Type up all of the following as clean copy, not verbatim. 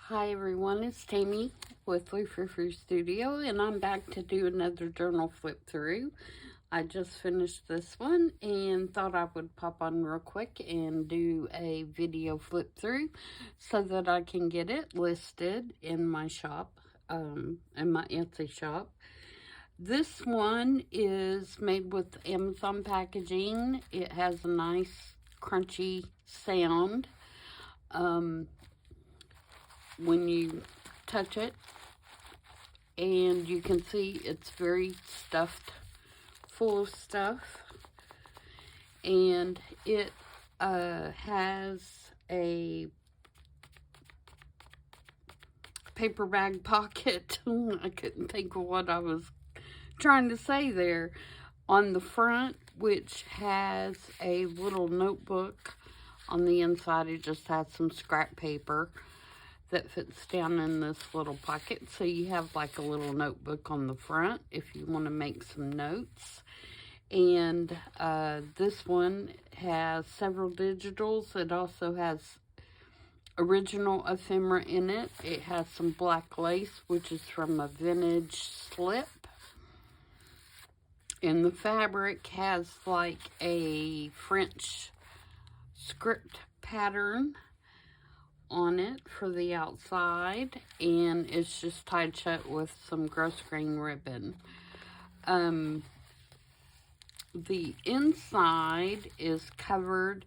Hi everyone, it's Tammy with Frou-frou Studio, and I'm back to do another journal flip through. I just finished this one and thought I would pop on real quick and do a video flip through so that I can get it listed in my shop, in my Etsy shop. This one is made with Amazon packaging. It has a nice crunchy sound. When you touch it, and you can see it's very stuffed, full of stuff, and it has a paper bag pocket. I couldn't think of what I was trying to say there. On the front, which has a little notebook on the inside. It just has some scrap paper that fits down in this little pocket, so you have like a little notebook on the front if you want to make some notes. And this one has several digitals. It also has original ephemera in it. It has some black lace, which is from a vintage slip. And the fabric has like a French script pattern on it for the outside, and it's just tied shut with some grosgrain ribbon. The inside is covered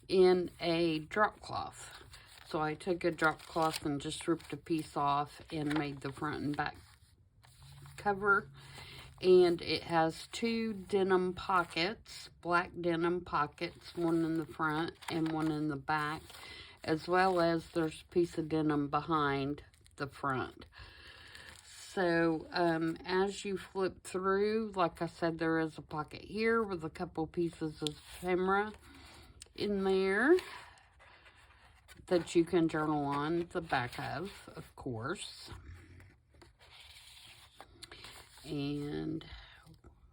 in a drop cloth. So I took a drop cloth and just ripped a piece off and made the front and back cover. And it has two denim pockets, black denim pockets, one in the front and one in the back, as well as there's a piece of denim behind the front. So as you flip through, like I said, there is a pocket here with a couple pieces of ephemera in there that you can journal on the back of course. And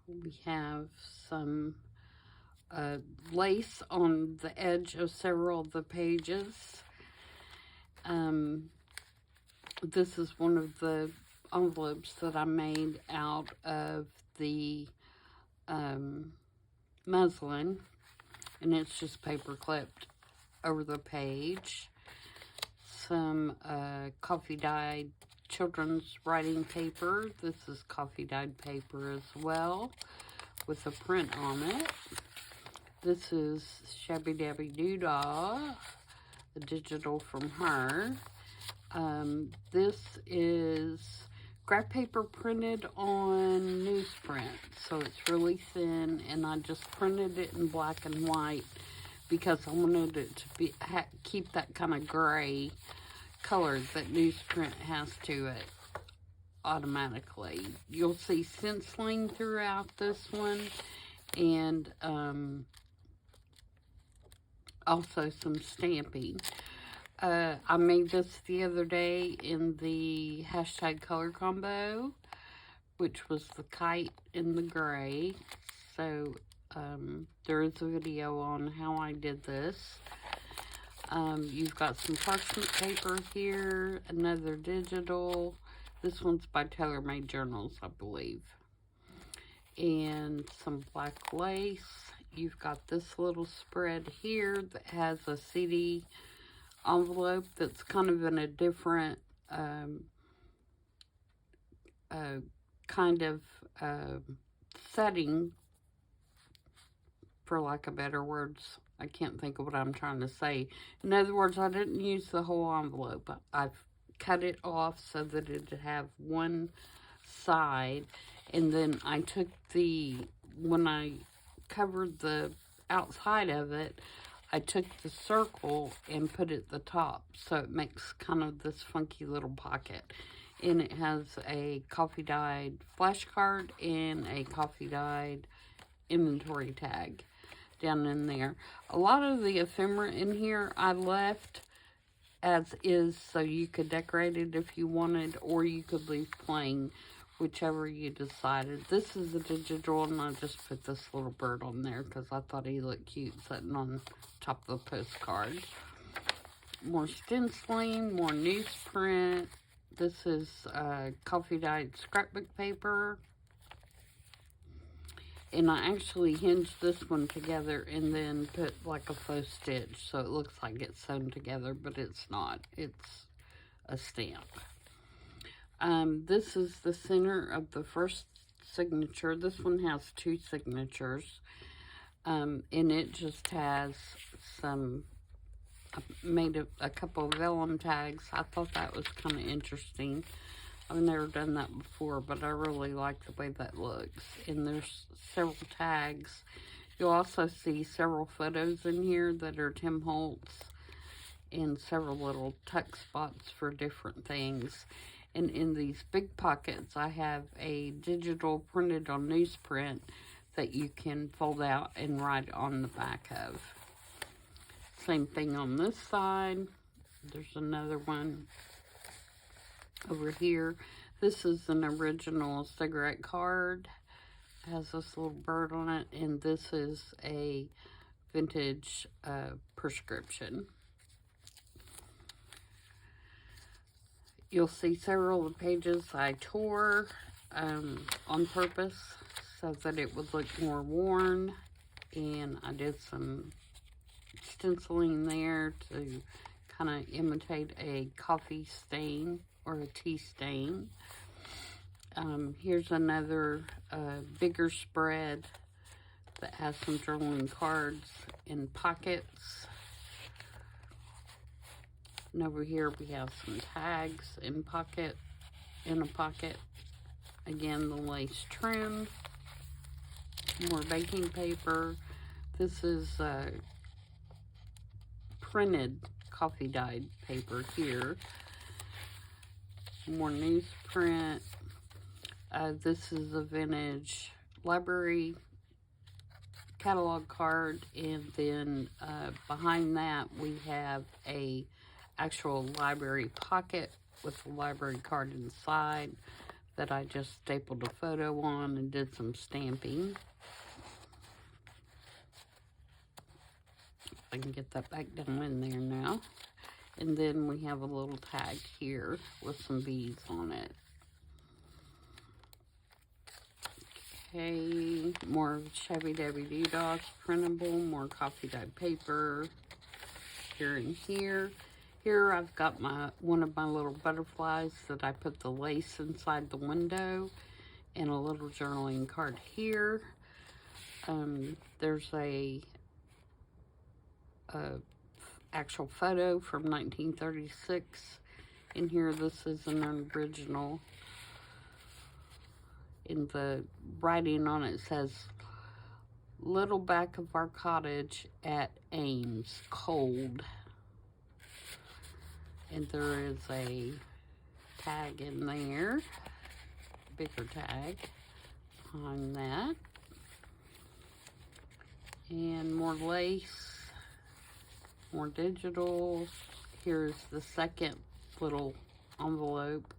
we have some lace on the edge of several of the pages. This is one of the envelopes that I made out of the muslin, and it's just paper clipped over the page. Some coffee dyed children's writing paper. This is coffee dyed paper as well, with a print on it. This is Shabby Dabby Doodah, the digital from her. This is graph paper printed on newsprint, so it's really thin, and I just printed it in black and white because I wanted it to be keep that kind of gray color that newsprint has to it automatically. You'll see stenciling throughout this one, and also some stamping. I made this the other day in the hashtag color combo, which was the kite in the gray. So there is a video on how I did this. You've got some parchment paper here, another digital. This one's by Tailor Made Journals, I believe. And some black lace. You've got this little spread here that has a CD envelope that's kind of in a different kind of setting, for lack of better words. I can't think of what I'm trying to say. In other words, I didn't use the whole envelope. I've cut it off so that it'd have one side, and then I took when I covered the outside of it, I took the circle and put it at the top, so it makes kind of this funky little pocket. And it has a coffee dyed flashcard and a coffee dyed inventory tag down in there. A lot of the ephemera in here I left as is, so you could decorate it if you wanted, or you could leave plain, whichever you decided. This is a digital, and I just put this little bird on there because I thought he looked cute sitting on top of the postcard. more stenciling, more newsprint. This is coffee dyed scrapbook paper. And I actually hinged this one together and then put like a faux stitch so it looks like it's sewn together, but it's not. It's a stamp. This is the center of the first signature. This one has 2 signatures. And it just has some, I made a couple of vellum tags. I thought that was kind of interesting. I've never done that before, but I really like the way that looks. And there's several tags. You'll also see several photos in here that are Tim Holtz and several little tuck spots for different things. And in these big pockets, I have a digital printed on newsprint that you can fold out and write on the back of. Same thing on this side. There's another one over here. This is an original cigarette card. It has this little bird on it, and this is a vintage prescription. You'll see several of the pages I tore on purpose so that it would look more worn, and I did some stenciling there to kind of imitate a coffee stain or a tea stain. Here's another bigger spread that has some journaling cards and pockets. And over here we have some tags in a pocket. Again, the lace trim. More baking paper. This is printed coffee dyed paper here. More newsprint. This is a vintage library catalog card, and then behind that we have a actual library pocket with a library card inside that I just stapled a photo on and did some stamping. If I can get that back down in there now. And then we have a little tag here with some beads on it. Okay, more Shabby Dabby Doo-Dots printable, more coffee dyed paper here and here. Here I've got one of my little butterflies that I put the lace inside the window, and a little journaling card here. There's a actual photo from 1936 in here. This is an original. In the writing on it says, "Little back of our cottage at Ames, cold." And there is a tag in there, bigger tag behind that. And more lace, more digital. Here's the second little envelope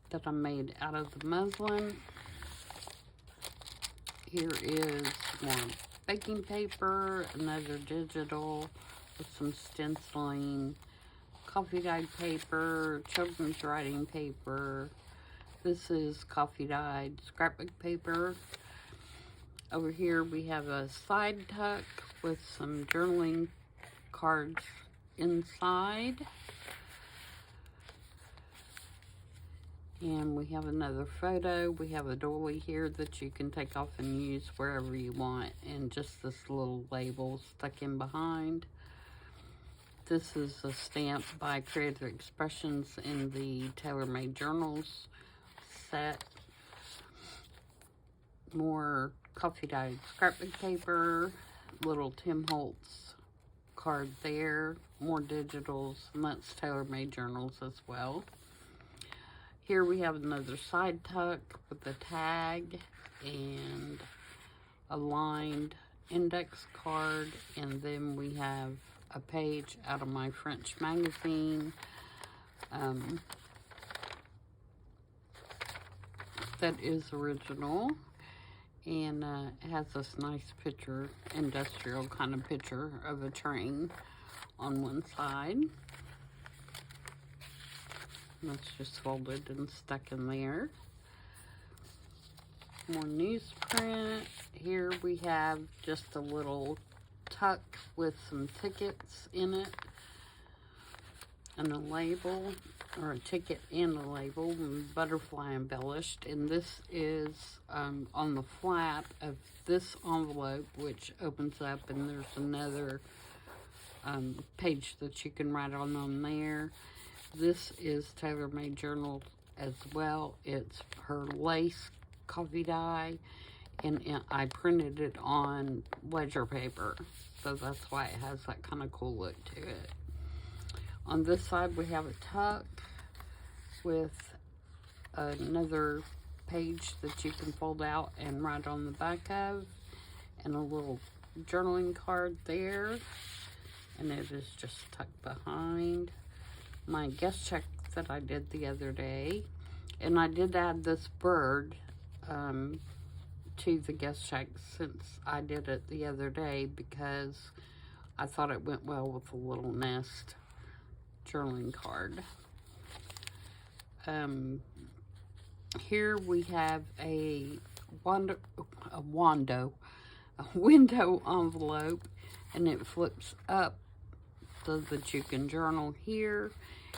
that I made out of the muslin. Here is more baking paper, another digital with some stenciling, coffee dyed paper, children's writing paper. This is coffee dyed scrapbook paper. Over here we have a side tuck with some journaling cards inside. And we have another photo. We have a doily here that you can take off and use wherever you want, and just this little label stuck in behind. This is a stamp by Creative Expressions in the Tailor Made Journals set. More coffee dyed scrapbook paper, little Tim Holtz card there, more digitals, and that's Tailor Made Journals as well. Here we have another side tuck with a tag and a lined index card, and then we have a page out of my French magazine that is original, and it has this nice picture, industrial kind of picture of a train on one side. That's just folded and stuck in there. More newsprint. Here we have just a little tuck with some tickets in it and a label, or a ticket and a label, and butterfly embellished. And this is on the flap of this envelope, which opens up, and there's another page that you can write on there. This is Taylor Made Journals as well. It's her lace coffee dye, and I printed it on ledger paper, so that's why it has that kind of cool look to it. On this side we have a tuck with another page that you can fold out and write on the back of, and a little journaling card there, and it is just tucked behind my guest check that I did the other day. And I did add this bird to the guest check since I did it the other day, because I thought it went well with a little nest journaling card. Here we have a window envelope, and it flips up so that you can journal here,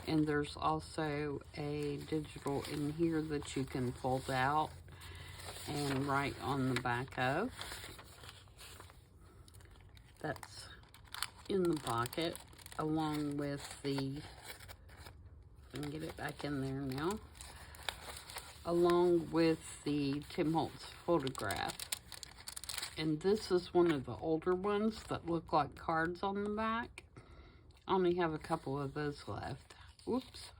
and there's also a digital in here that you can fold out and write on the back of. That's in the pocket, along with the, I can get it back in there now, along with the Tim Holtz photograph. And this is one of the older ones that look like cards on the back. I only have a couple of those left. Whoops.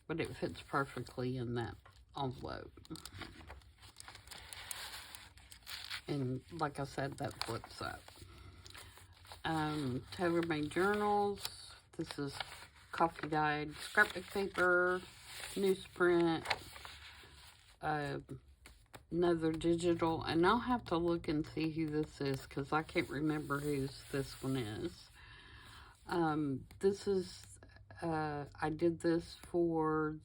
But it fits perfectly in that envelope. And like I said, that flips up. Taylor Made Journals. This is coffee dyed scrapbook paper, newsprint, another digital, and I'll have to look and see who this is, because I can't remember whose this one is. This is, I did this for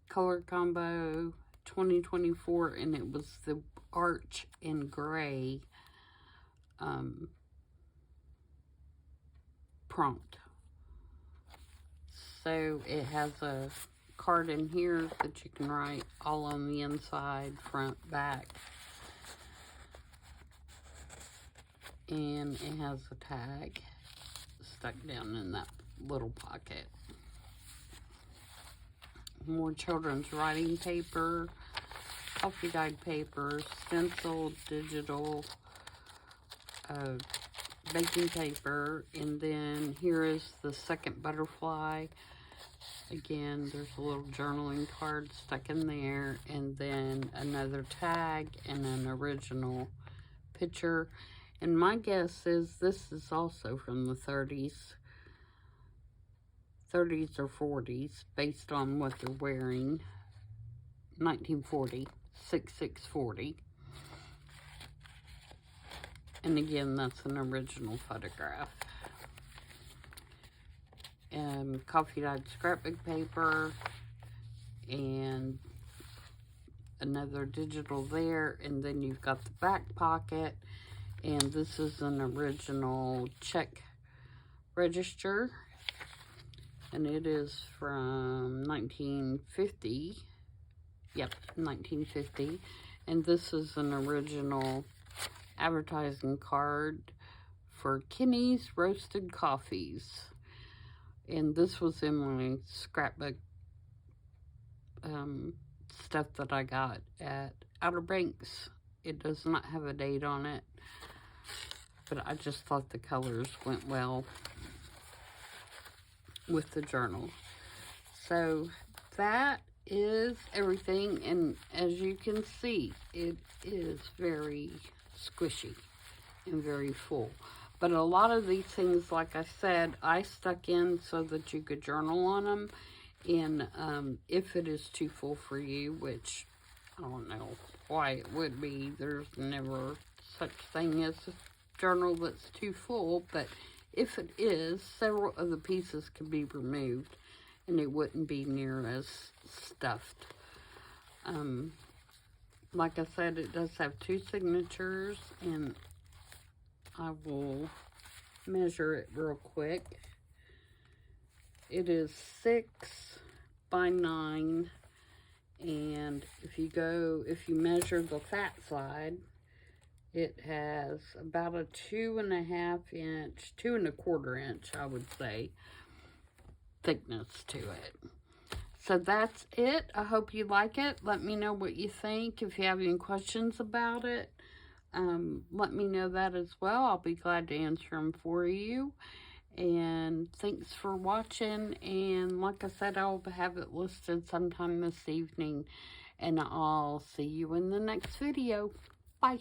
Color Combo 2024, and it was the Arch in Gray prompt. So it has a card in here that you can write all on the inside, front, back. And it has a tag stuck down in that little pocket. More children's writing paper, coffee dyed paper, stencil, digital, baking paper, and then here is the second butterfly. Again, there's a little journaling card stuck in there, and then another tag and an original picture. And my guess is this is also from the 30s or 40s, based on what they're wearing. 1940, 6640. And again, that's an original photograph. Coffee dyed scrapbook paper, and another digital there, and then you've got the back pocket, and this is an original check register, and it is from 1950. Yep, 1950. And this is an original advertising card for Kinney's Roasted Coffees. And this was in my scrapbook stuff that I got at Outer Banks. It does not have a date on it, but I just thought the colors went well with the journal. So that is everything, and as you can see, it is very squishy and very full. But a lot of these things, like I said, I stuck in so that you could journal on them. And if it is too full for you, which I don't know why it would be. There's never such thing as a journal that's too full, but if it is, several of the pieces can be removed and it wouldn't be near as stuffed. Like I said, it does have 2 signatures, and I will measure it real quick. It is 6 by 9, and if you measure the fat side, it has about a 2.5 inch, 2.25 inch, I would say, thickness to it. So that's it. I hope you like it. Let me know what you think. If you have any questions about it, let me know that as well. I'll be glad to answer them for you. And thanks for watching. And like I said, I'll have it listed sometime this evening. And I'll see you in the next video. Bye.